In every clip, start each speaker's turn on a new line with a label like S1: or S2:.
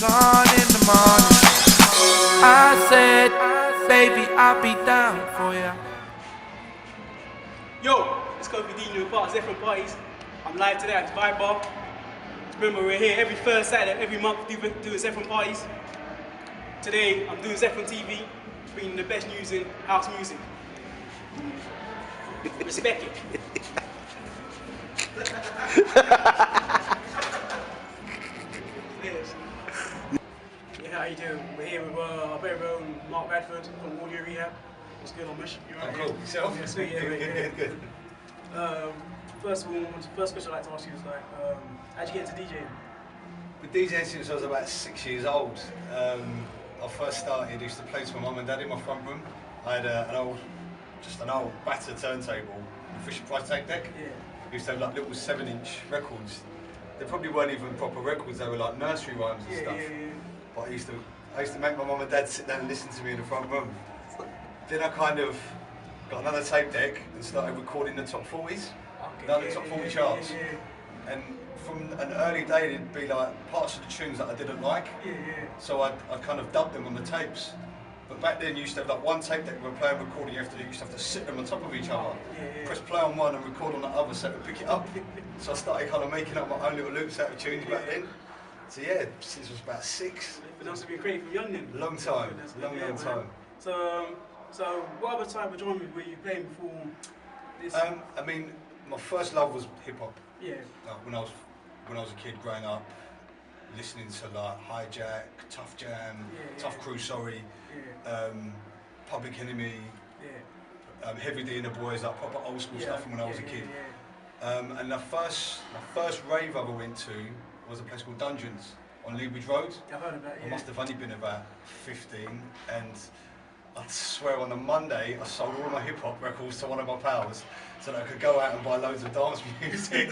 S1: gone in the morning. I said, baby, I'll be down for ya.
S2: Yo, it's Kofidinho, part of Zephron parties. I'm live today at the Vibe Bar. Remember, we're here every first Saturday, every month, doing Zephron parties. Today, I'm doing Zephron TV, bringing the best news in house music. Respect it. Yes. Yeah, how you doing? We're here with our very own Radford from Audio Rehab. What's good on Mish? You alright?
S3: Cool. Yourself?
S2: Yeah, sweet, yeah.
S3: Good.
S2: First of all, first question I'd like to ask you is like, how'd you get into DJing?
S3: Been DJing since I was about 6 years old. I first started, used to play to my mum and dad in my front room. I had an old battered turntable, a Fisher Price tape deck.
S2: Yeah.
S3: Used to have like little 7-inch records. They probably weren't even proper records, they were like nursery rhymes and stuff.
S2: Yeah.
S3: But I used to make my mum and dad sit down and listen to me in the front room. Then I kind of got another tape deck and started recording the top 40s, the top 40 charts. And from an early day, it'd be like parts of the tunes that I didn't like. So I'd kind of dubbed them on the tapes. But back then, you used to have like one tape deck with a play and recording. You used to have to sit them on top of each other. Press play on one and record on the other, so to pick it up. So I started kind of making up my own little loops out of tunes back then. So yeah, since I was about 6.
S2: But also been creative from young then.
S3: Long time, long time.
S2: So what other type of genre were you playing before this?
S3: I mean, my first love was hip hop.
S2: Yeah.
S3: When I was a kid growing up, listening to like Hijack, Tough Jam, Tough Crew, Public Enemy, Heavy D and the Boys, like proper old school stuff from when I was a kid. And my first rave I ever went to was a place called Dungeons on Leabridge Road.
S2: I've heard of that,
S3: I must have only been about 15, and I swear on a Monday I sold all my hip hop records to one of my pals so that I could go out and buy loads of dance music.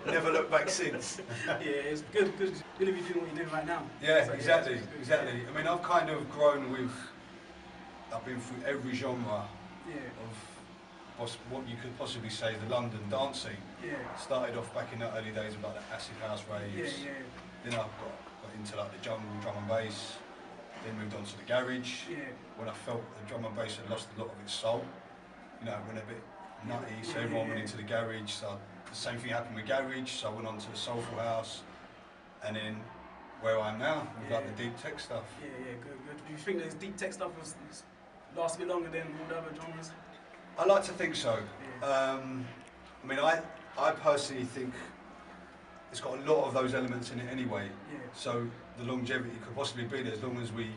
S3: Never looked back since.
S2: Yeah, it's good if you're doing what you're doing right now.
S3: Yeah,
S2: so,
S3: exactly.
S2: Yeah,
S3: I mean, I've kind of grown with, I've been through every genre of what you could possibly say the London dance scene. Started off back in the early days of like the acid house raves. Then I got into like the jungle, drum and bass. Then moved on to the garage. When I felt the drum and bass had lost a lot of its soul, you know, went a bit nutty, so everyone went into the garage. So the same thing happened with garage, so I went on to the soulful house, and then where I am now, with like the deep tech stuff.
S2: Good. Do you think this deep tech stuff lasts a bit longer than all the other genres?
S3: I like to think so. I mean, I personally think it's got a lot of those elements in it anyway. So the longevity could possibly be there as long as we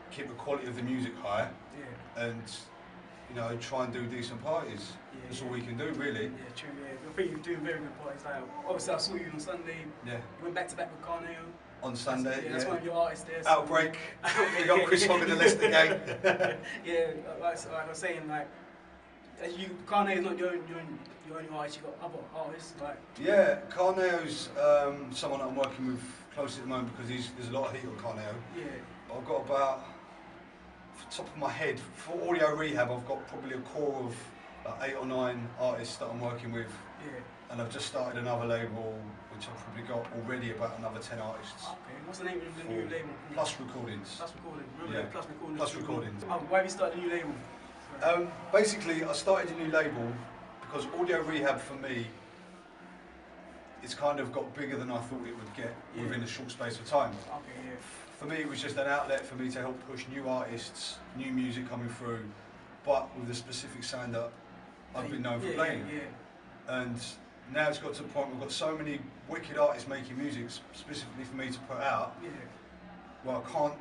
S3: keep the quality of the music high and, you know, try and do decent parties. That's all we can do, really.
S2: Yeah, true. I think you're doing very good parties. Like, obviously, I saw you on Sunday. You went back to back with Donae'O.
S3: On Sunday,
S2: that's one of your artists there. So
S3: Outbreak. We got Chris Hogg in the Leicester gang.
S2: Like I was saying, like, Donae'O is not your only artist. You got other artists, like.
S3: Yeah, Donae'O's someone that I'm working with closely at the moment because there's a lot of heat on Donae'O. But I've got about, off the top of my head, for Audio Rehab, I've got probably a core of like 8 or 9 artists that I'm working with. And I've just started another label, which I've probably got already about another 10 artists.
S2: Okay, what's the name of the new label?
S3: Plus Recordings.
S2: Plus Recordings. Remember Plus Recordings?
S3: Plus Recordings.
S2: Why have you started a new label?
S3: Basically, I started a new label because Audio Rehab for me, it's kind of got bigger than I thought it would get within a short space of time. For me, it was just an outlet for me to help push new artists, new music coming through, but with the specific sound that I've been known for playing. And now it's got to the point where we've got so many wicked artists making music specifically for me to put out. Well, I can't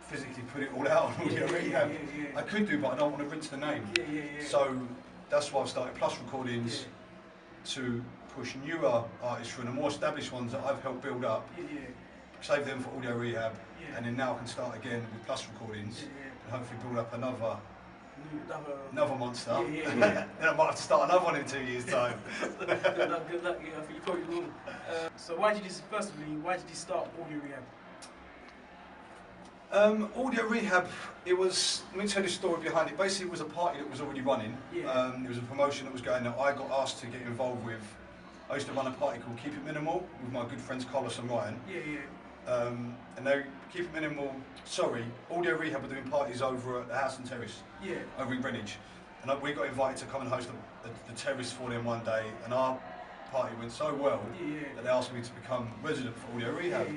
S3: physically put it all out on Audio Rehab. I could do, but I don't want to rinse the name. So that's why I've started Plus Recordings to push newer artists through, and the more established ones that I've helped build up, save them for Audio Rehab, and then now I can start again with Plus Recordings and hopefully build up another monster. Then I might have to start another one in 2 years' time.
S2: Good luck. I think you probably will. So why did you start Audio Rehab?
S3: Audio Rehab, let me tell you the story behind it. Basically, it was a party that was already running. It was a promotion that was going that I got asked to get involved with. I used to run a party called Keep It Minimal with my good friends Carlos and Ryan. And they keep it minimal. Sorry, Audio Rehab were doing parties over at the House and Terrace, over in Greenwich. And we got invited to come and host the terrace for them one day, and our party went so well that they asked me to become resident for Audio Rehab.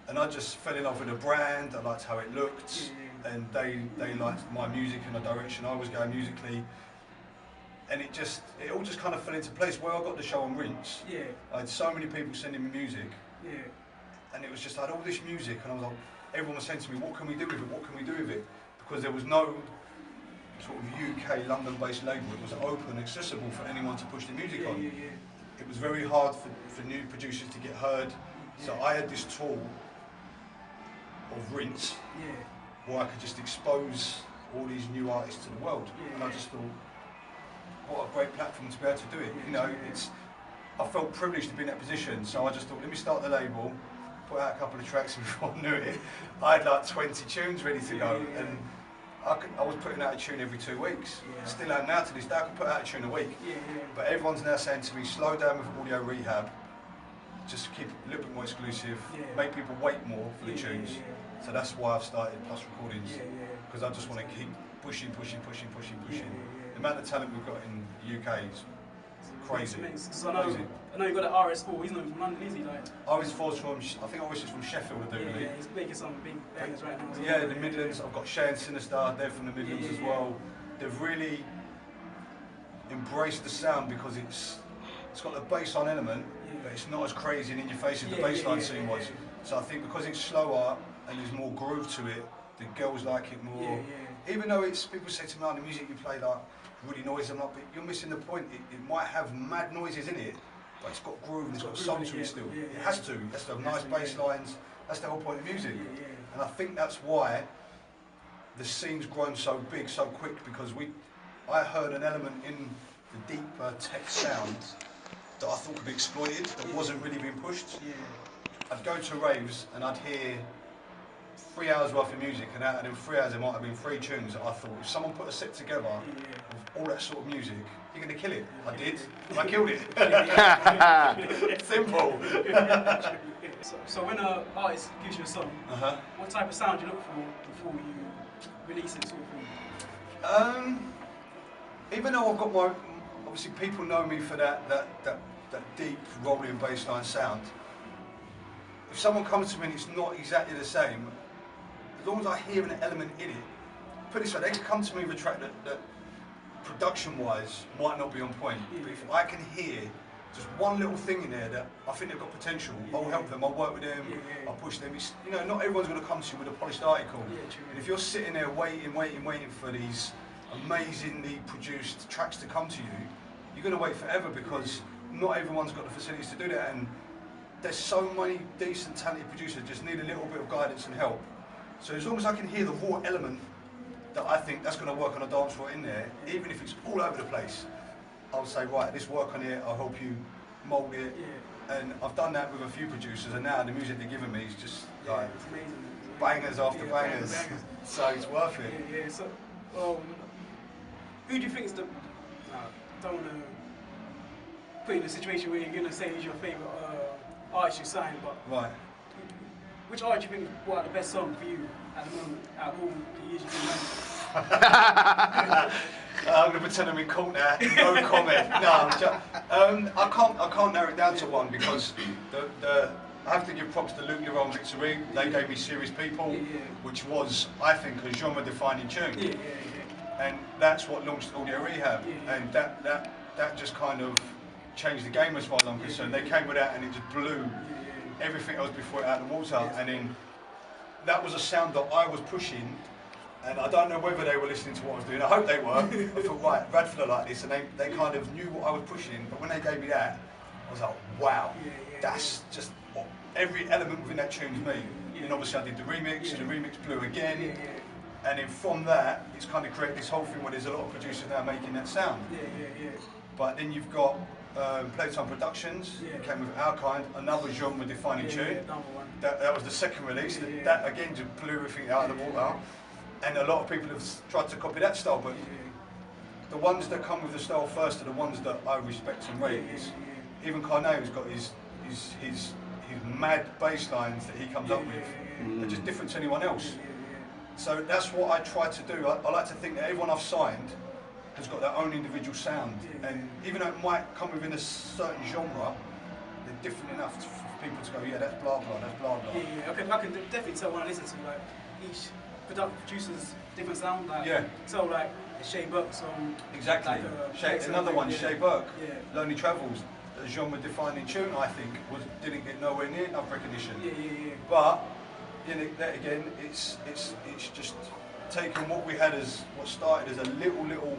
S3: And I just fell in love with the brand. I liked how it looked, and they liked my music and the direction I was going musically. And it all just kind of fell into place. Where I got the show on Rinse, I had so many people sending me music, and it was just, I had all this music, and I was like, everyone was saying to me, what can we do with it? What can we do with it? Because there was no sort of UK, London-based label. It was open, accessible for anyone to push the music on. It was very hard for new producers to get heard. So I had this tool of Rinse, where I could just expose all these new artists to the world. And I just thought, what a great platform to be able to do it. You know, I felt privileged to be in that position, so I just thought, let me start the label, put out a couple of tracks, and before I knew it, I had like 20 tunes ready to go. And I was putting out a tune every 2 weeks. Still am now to this day. I can put out a tune a week. But everyone's now saying to me, slow down with Audio Rehab, just keep it a little bit more exclusive, make people wait more for the tunes. So that's why I've started Plus Recordings, because I just want to keep pushing. The amount of talent we've got in the UK is crazy.
S2: I know you've got an RS4, he's not from London, is he?
S3: RS4's from, I think RS is from Sheffield, I do believe.
S2: Yeah, he's making some big bangers right now.
S3: Yeah, the Midlands. I've got H.O.U.S.E and Sinister, they're from the Midlands as well. They've really embraced the sound because it's got the bassline element, but it's not as crazy and in your face as the bassline scene was. So I think because it's slower and there's more groove to it, the girls like it more. Even though people say to me, oh, the music you play like really noisy, I'm like, but you're missing the point. It might have mad noises in it, but it's got groove and it's got soul to it still. It has to have nice bass lines. That's the whole point of music. And I think that's why the scene's grown so big so quick, because I heard an element in the deeper tech sounds that I thought could be exploited, that wasn't really being pushed. I'd go to raves and I'd hear 3 hours worth of music, and out of them 3 hours there might have been 3 tunes that I thought, if someone put a set together with all that sort of music, you're going to kill it. I did, and I killed it. Simple.
S2: So when an artist gives you a song, what type of sound do you look for before you release it, sort of thing?
S3: Even though I've got my, obviously people know me for that deep rolling bassline sound. If someone comes to me and it's not exactly the same, as long as I hear an element in it, put it this way, they can come to me with a track that production-wise might not be on point, but if I can hear just one little thing in there that I think they've got potential, I'll help them, I'll work with them, I'll push them. It's, you know, not everyone's going to come to you with a polished article. And if you're sitting there waiting for these amazingly produced tracks to come to you, you're going to wait forever, because not everyone's got the facilities to do that. And there's so many decent, talented producers just need a little bit of guidance and help. So as long as I can hear the raw element that I think that's going to work on a dance floor in there, even if it's all over the place, I'll say, right, this work on it, I'll help you mould it. And I've done that with a few producers, and now the music they're giving me is just like bangers after bangers. So it's worth it.
S2: So, who do you think is the... don't want to put you in a situation where you're going to say who's your favourite artist you signed, but which artist do you think brought out the best song for you at the moment, out of all the years you've been running?
S3: I'm going to pretend I'm in court now. No comment. No, I can't narrow it down to one, because I have to give props to Luke, Leroy and Victory. They gave me Serious People, which was, I think, a genre-defining tune. And that's what launched Audio Rehab. And that just kind of changed the game as far as I'm concerned. They came with that and it just blew everything else before it out of the water. And then that was a sound that I was pushing, and I don't know whether they were listening to what I was doing. I hope they were. I thought, right, Radford are like this, and they kind of knew what I was pushing. But when they gave me that, I was like, wow, that's just every element within that tune's me. And obviously I did the remix, and the remix blew again. And then from that, it's kind of created this whole thing where there's a lot of producers now making that sound. But then you've got Playtime Productions, came with Our Kind, another genre-defining tune. That was the second release. That again just blew everything out of the water. And a lot of people have tried to copy that style, but the ones that come with the style first are the ones that I respect and rate. Even Carneo's got his mad bass lines that he comes up with are just different to anyone else. So that's what I try to do. I like to think that everyone I've signed has got their own individual sound, and even though it might come within a certain genre, they're different enough for people to go, yeah, that's blah blah, that's blah blah.
S2: I can definitely tell when I listen to like each producer's different sound. Like, so like the H.O.U.S E song.
S3: Exactly.
S2: Like,
S3: another one, H.O.U.S E,
S2: Yeah.
S3: Lonely Travels, a genre-defining tune. I think didn't get nowhere near enough recognition. But that again, it's just taking what we had as what started as a little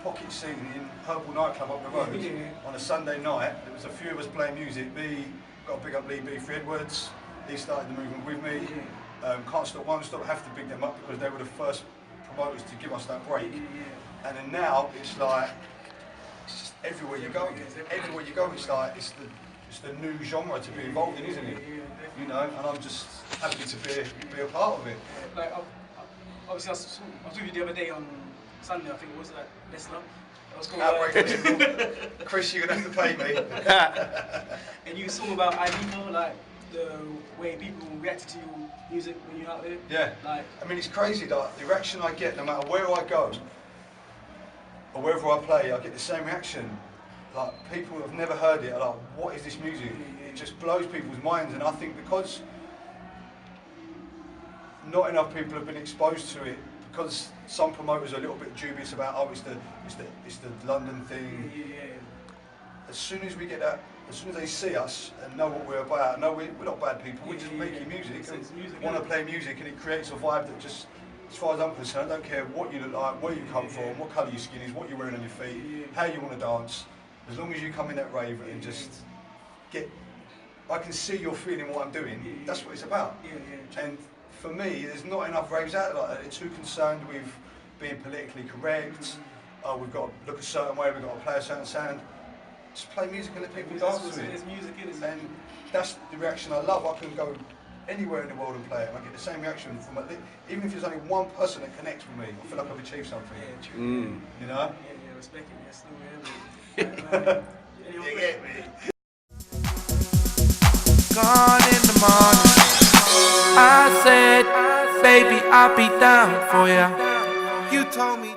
S3: pocket scene in Herbal nightclub up the road on a Sunday night. There was a few of us playing music. Got to big up Lee B for Edwards. He started the movement with me. Can't Stop, Won't Stop, have to big them up because they were the first promoters to give us that break. And then now it's like it's just everywhere you go. Everywhere you go, it's like it's the new genre to be involved in, isn't it? You know, and I'm just happy to be a part of it.
S2: Like obviously, I was with you the other day on Sunday. I think it was like Leicester.
S3: Chris, you're gonna have to pay me.
S2: And you were talking about Ibiza, like the way people reacted to your music when you're out there.
S3: Yeah.
S2: Like,
S3: I mean, it's crazy that the reaction I get, no matter where I go or wherever I play, I get the same reaction. Like people who have never heard it are like, "What is this music?" It just blows people's minds, and I think because not enough people have been exposed to it. Because some promoters are a little bit dubious about, oh, it's the London thing. As soon as we get that, as soon as they see us and know what we're about, no, we're not bad people. We're just making music and want to play music, and it creates a vibe that just, as far as I'm concerned, I don't care what you look like, where you come from, what colour your skin is, what you're wearing on your feet, how you want to dance. As long as you come in that rave and just I can see you're feeling what I'm doing. That's what it's about. And for me, there's not enough raves out there like that. They're too concerned with being politically correct. Oh, we've got to look a certain way, we've got to play a certain sound. Just play music and let people dance to it. And that's the reaction I love. I can go anywhere in the world and play it, and I get the same reaction from even if there's only one person that connects with me. I feel like I've achieved something. You know?
S2: Respect it. Yes,
S3: You get me?
S1: Gone in the morning. I said, baby, I'll be down for ya. You told me